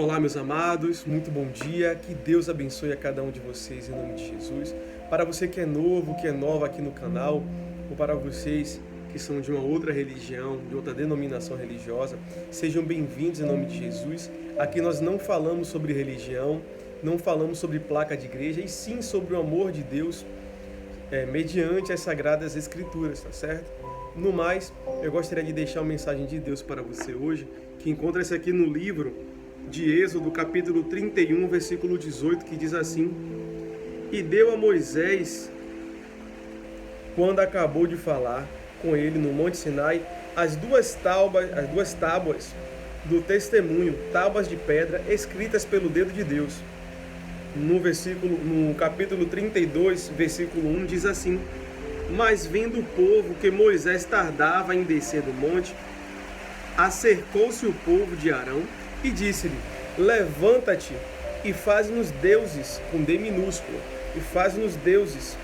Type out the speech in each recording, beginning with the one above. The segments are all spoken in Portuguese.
Olá, meus amados, muito bom dia, que Deus abençoe a cada um de vocês em nome de Jesus. Para você que é novo, que é nova aqui no canal, ou para vocês que são de uma outra religião, de outra denominação religiosa, sejam bem-vindos em nome de Jesus. Aqui nós não falamos sobre religião, não falamos sobre placa de igreja, e sim sobre o amor de Deus mediante as Sagradas Escrituras, tá certo? No mais, eu gostaria de deixar uma mensagem de Deus para você hoje, que encontra-se aqui no livro de Êxodo, capítulo 31, versículo 18, que diz assim: E deu a Moisés, quando acabou de falar com ele no Monte Sinai, as duas tábuas do testemunho, tábuas de pedra, escritas pelo dedo de Deus. No capítulo 32, versículo 1, diz assim: Mas vendo o povo que Moisés tardava em descer do monte, acercou-se o povo de Arão e disse-lhe: Levanta-te e faz-nos deuses, com D minúsculo, e faz-nos deuses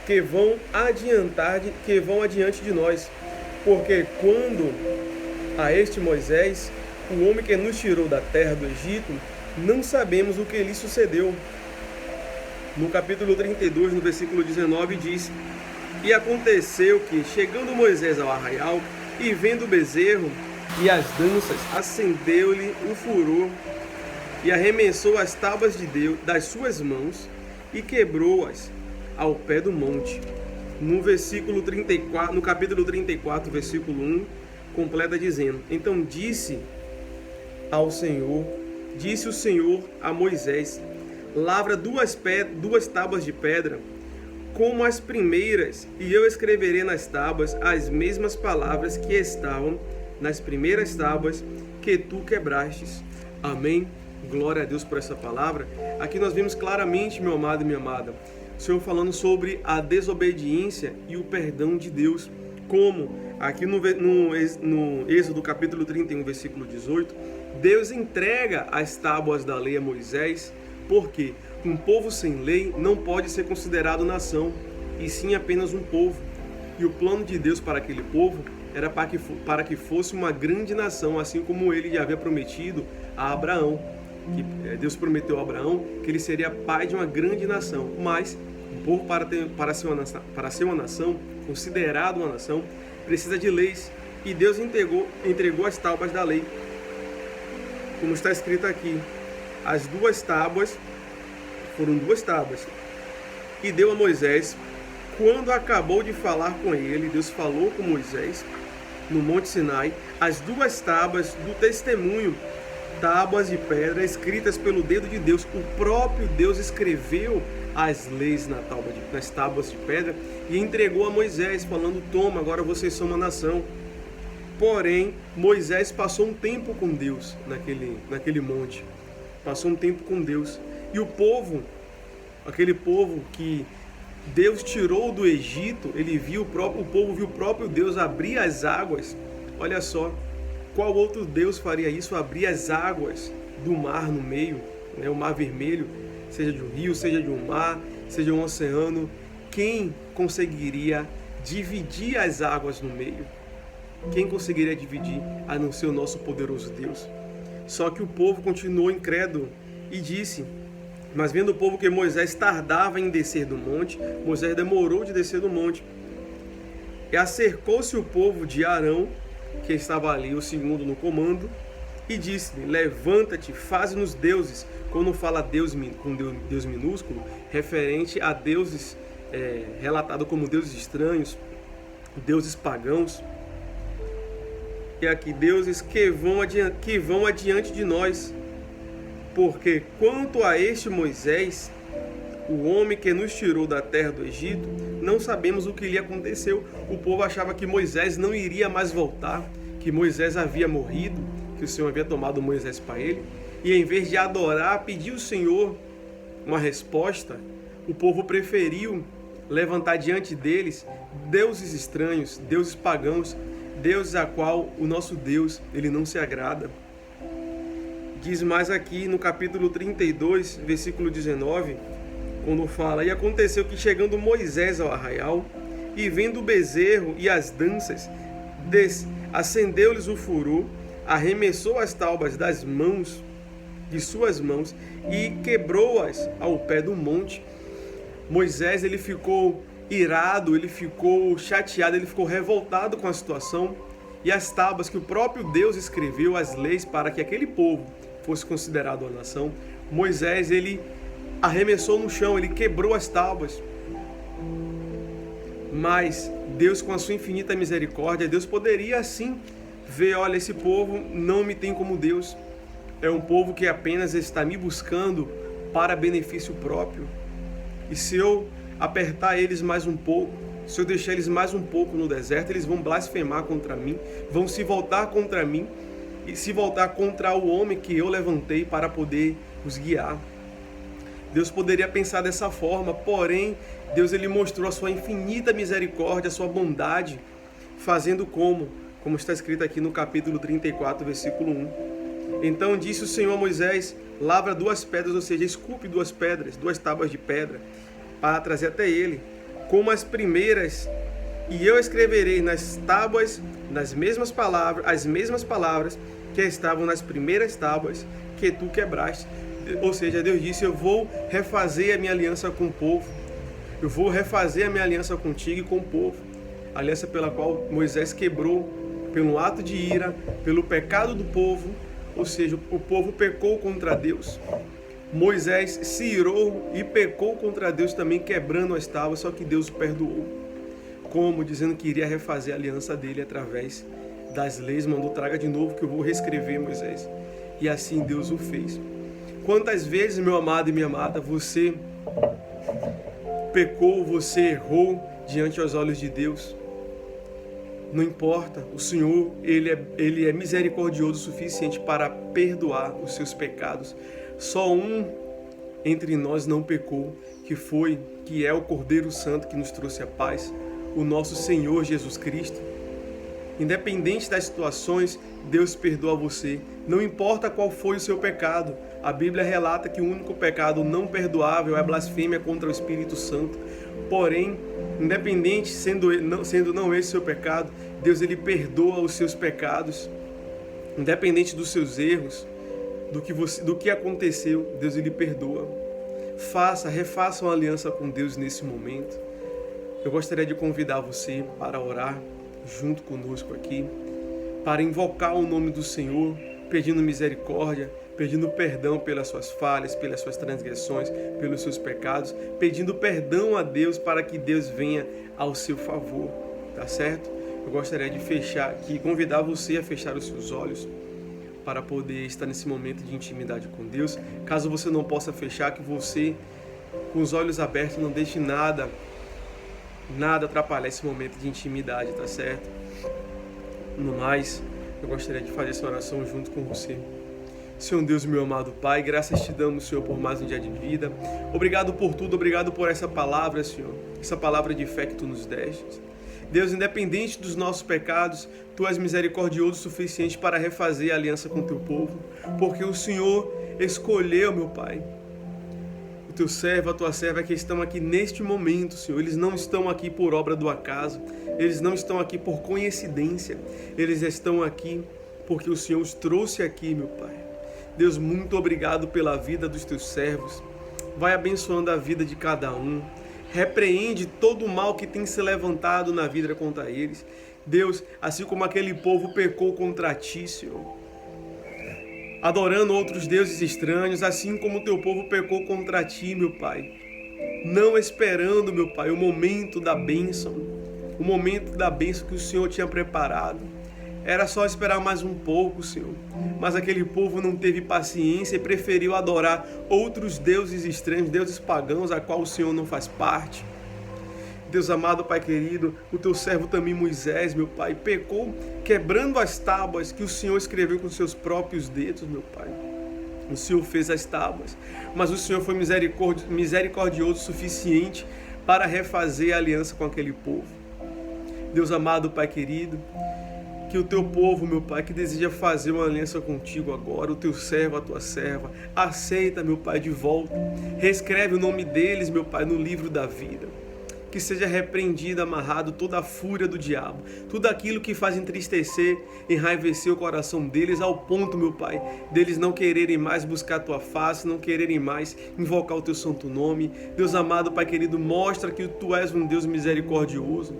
que vão adiante de nós. Porque quando a este Moisés, o homem que nos tirou da terra do Egito, não sabemos o que lhe sucedeu. No capítulo 32, no versículo 19, diz: E aconteceu que, chegando Moisés ao arraial, e vendo o bezerro e as danças, acendeu-lhe o furor, e arremessou as tábuas de Deus das suas mãos, e quebrou-as ao pé do monte. No capítulo 34, versículo 1, completa dizendo: Então disse o Senhor a Moisés: Lavra duas tábuas de pedra, como as primeiras, e eu escreverei nas tábuas as mesmas palavras que estavam nas primeiras tábuas que tu quebrastes. Amém? Glória a Deus por essa palavra. Aqui nós vemos claramente, meu amado e minha amada, o Senhor falando sobre a desobediência e o perdão de Deus. Como aqui no Êxodo capítulo 31, versículo 18, Deus entrega as tábuas da lei a Moisés, porque um povo sem lei não pode ser considerado nação, e sim apenas um povo. E o plano de Deus para aquele povo era para que fosse uma grande nação, assim como ele já havia prometido a Abraão. Que Deus prometeu a Abraão que ele seria pai de uma grande nação. Mas o povo, para ser uma nação, considerado uma nação, precisa de leis. E Deus entregou as tábuas da lei. Como está escrito aqui, as duas tábuas foram duas tábuas. E deu a Moisés, quando acabou de falar com ele, Deus falou com Moisés no Monte Sinai, as duas tábuas do testemunho, tábuas de pedra escritas pelo dedo de Deus. O próprio Deus escreveu as leis nas tábuas de pedra e entregou a Moisés, falando: Toma, agora vocês são uma nação. Porém, Moisés passou um tempo com Deus naquele monte. Passou um tempo com Deus. E o povo, aquele povo que Deus tirou do Egito, o povo viu o próprio Deus abrir as águas. Olha só, qual outro Deus faria isso? Abrir as águas do mar no meio, né? O mar vermelho, seja de um rio, seja de um mar, seja um oceano. Quem conseguiria dividir as águas no meio? Quem conseguiria dividir, a não ser o nosso poderoso Deus? Só que o povo continuou incrédulo e disse: Mas vendo o povo que Moisés tardava em descer do monte, Moisés demorou de descer do monte. E acercou-se o povo de Arão, que estava ali, o segundo no comando, e disse-lhe: Levanta-te, faze-nos deuses. Quando fala Deus com Deus minúsculo, referente a deuses relatado como deuses estranhos, deuses pagãos. E aqui, deuses que vão adiante de nós. Porque quanto a este Moisés, o homem que nos tirou da terra do Egito, não sabemos o que lhe aconteceu. O povo achava que Moisés não iria mais voltar, que Moisés havia morrido, que o Senhor havia tomado Moisés para ele. E em vez de adorar, pedir ao Senhor uma resposta, o povo preferiu levantar diante deles deuses estranhos, deuses pagãos, deuses a qual o nosso Deus ele não se agrada. Diz mais aqui no capítulo 32, versículo 19, quando fala: E aconteceu que, chegando Moisés ao arraial, e vendo o bezerro e as danças, acendeu-lhes o furor, arremessou as tábuas das mãos de suas mãos e quebrou-as ao pé do monte. Moisés, ele ficou irado, ele ficou chateado, ele ficou revoltado com a situação. E as tábuas que o próprio Deus escreveu, as leis para que aquele povo fosse considerado uma nação, Moisés, ele arremessou no chão, ele quebrou as tábuas. Mas Deus, com a sua infinita misericórdia, Deus poderia assim ver, olha, esse povo não me tem como Deus. É um povo que apenas está me buscando para benefício próprio. E se eu apertar eles mais um pouco, se eu deixar eles mais um pouco no deserto, eles vão blasfemar contra mim, vão se voltar contra mim e se voltar contra o homem que eu levantei para poder os guiar. Deus poderia pensar dessa forma, porém, Deus, ele mostrou a sua infinita misericórdia, a sua bondade, fazendo como está escrito aqui no capítulo 34, versículo 1. Então disse o Senhor a Moisés, lavra 2 pedras, ou seja, esculpe 2 pedras, 2 tábuas de pedra, para trazer até ele, como as primeiras, e eu escreverei nas tábuas, as mesmas palavras que estavam nas primeiras tábuas que tu quebraste. Ou seja, Deus disse, eu vou refazer a minha aliança com o povo, eu vou refazer a minha aliança contigo e com o povo, a aliança pela qual Moisés quebrou, pelo ato de ira, pelo pecado do povo, ou seja, o povo pecou contra Deus. Moisés se irou e pecou contra Deus também, quebrando as tábuas, só que Deus o perdoou. Como? Dizendo que iria refazer a aliança dele através das leis, mandou traga de novo que eu vou reescrever, Moisés. E assim Deus o fez. Quantas vezes, meu amado e minha amada, você pecou, você errou diante aos olhos de Deus? Não importa, o Senhor, ele é misericordioso o suficiente para perdoar os seus pecados. Só um entre nós não pecou, que é o Cordeiro Santo que nos trouxe a paz, o nosso Senhor Jesus Cristo. Independente das situações, Deus perdoa você. Não importa qual foi o seu pecado. A Bíblia relata que o único pecado não perdoável é a blasfêmia contra o Espírito Santo. Porém, independente sendo não esse o seu pecado, Deus, ele perdoa os seus pecados. Independente dos seus erros, do que aconteceu, Deus, ele perdoa. Refaça uma aliança com Deus nesse momento. Eu gostaria de convidar você para orar junto conosco aqui, para invocar o nome do Senhor, pedindo misericórdia, pedindo perdão pelas suas falhas, pelas suas transgressões, pelos seus pecados, pedindo perdão a Deus para que Deus venha ao seu favor, tá certo? Eu gostaria de fechar aqui, convidar você a fechar os seus olhos para poder estar nesse momento de intimidade com Deus. Caso você não possa fechar, que você, com os olhos abertos, não deixe nada atrapalhar esse momento de intimidade, tá certo? No mais, eu gostaria de fazer essa oração junto com você. Senhor Deus, meu amado Pai, graças te damos, Senhor, por mais um dia de vida. Obrigado por tudo, obrigado por essa palavra, Senhor, essa palavra de fé que tu nos deste. Deus, independente dos nossos pecados, tu és misericordioso o suficiente para refazer a aliança com o teu povo, porque o Senhor escolheu, meu Pai, o teu servo, a tua serva que estão aqui neste momento, Senhor. Eles não estão aqui por obra do acaso, eles não estão aqui por coincidência, eles estão aqui porque o Senhor os trouxe aqui, meu Pai. Deus, muito obrigado pela vida dos teus servos. Vai abençoando a vida de cada um. Repreende todo o mal que tem se levantado na vida contra eles. Deus, assim como aquele povo pecou contra ti, Senhor, adorando outros deuses estranhos, assim como o teu povo pecou contra ti, meu Pai, não esperando, meu Pai, o momento da bênção que o Senhor tinha preparado. Era só esperar mais um pouco, Senhor. Mas aquele povo não teve paciência e preferiu adorar outros deuses estranhos, deuses pagãos, a qual o Senhor não faz parte. Deus amado, Pai querido, o teu servo também Moisés, meu Pai, pecou quebrando as tábuas que o Senhor escreveu com seus próprios dedos, meu Pai. O Senhor fez as tábuas, mas o Senhor foi misericordioso o suficiente para refazer a aliança com aquele povo. Deus amado, Pai querido, que o teu povo, meu Pai, que deseja fazer uma aliança contigo agora, o teu servo, a tua serva, aceita, meu Pai, de volta. Reescreve o nome deles, meu Pai, no livro da vida. que seja repreendido, amarrado toda a fúria do diabo, tudo aquilo que faz entristecer, enraivecer o coração deles ao ponto, meu Pai, deles não quererem mais buscar a Tua face, não quererem mais invocar o Teu santo nome. Deus amado, Pai querido, mostra que Tu és um Deus misericordioso,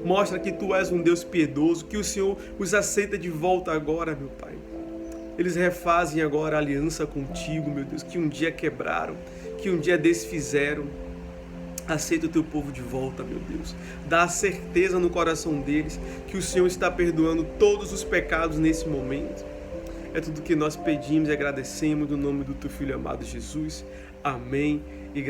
mostra que Tu és um Deus piedoso, que o Senhor os aceita de volta agora, meu Pai. Eles refazem agora a aliança contigo, meu Deus, que um dia quebraram, que um dia desfizeram. Aceita o teu povo de volta, meu Deus. Dá a certeza no coração deles que o Senhor está perdoando todos os pecados nesse momento. É tudo que nós pedimos e agradecemos no nome do teu Filho amado Jesus. Amém. E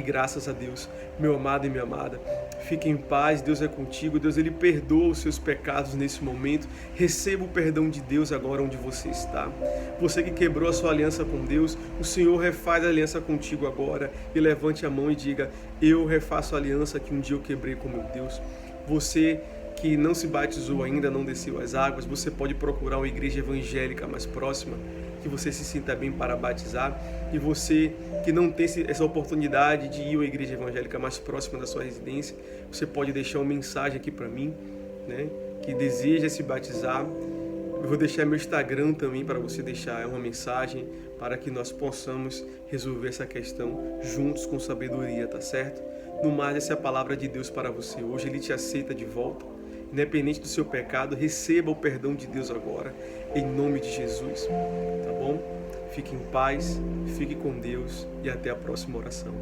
graças a Deus, meu amado e minha amada. Fique em paz, Deus é contigo. Deus, Ele perdoa os seus pecados nesse momento. Receba o perdão de Deus agora onde você está. Você que quebrou a sua aliança com Deus, o Senhor refaz a aliança contigo agora. E levante a mão e diga: eu refaço a aliança que um dia eu quebrei com meu Deus. Você que não se batizou ainda, não desceu as águas, você pode procurar uma igreja evangélica mais próxima, que você se sinta bem para batizar. E você que não tem essa oportunidade de ir a uma igreja evangélica mais próxima da sua residência, você pode deixar uma mensagem aqui para mim, né, que deseja se batizar. Eu vou deixar meu Instagram também para você deixar uma mensagem para que nós possamos resolver essa questão juntos com sabedoria, tá certo? No mais, essa é a palavra de Deus para você. Hoje Ele te aceita de volta. Independente do seu pecado, receba o perdão de Deus agora, em nome de Jesus, tá bom? Fique em paz, fique com Deus e até a próxima oração.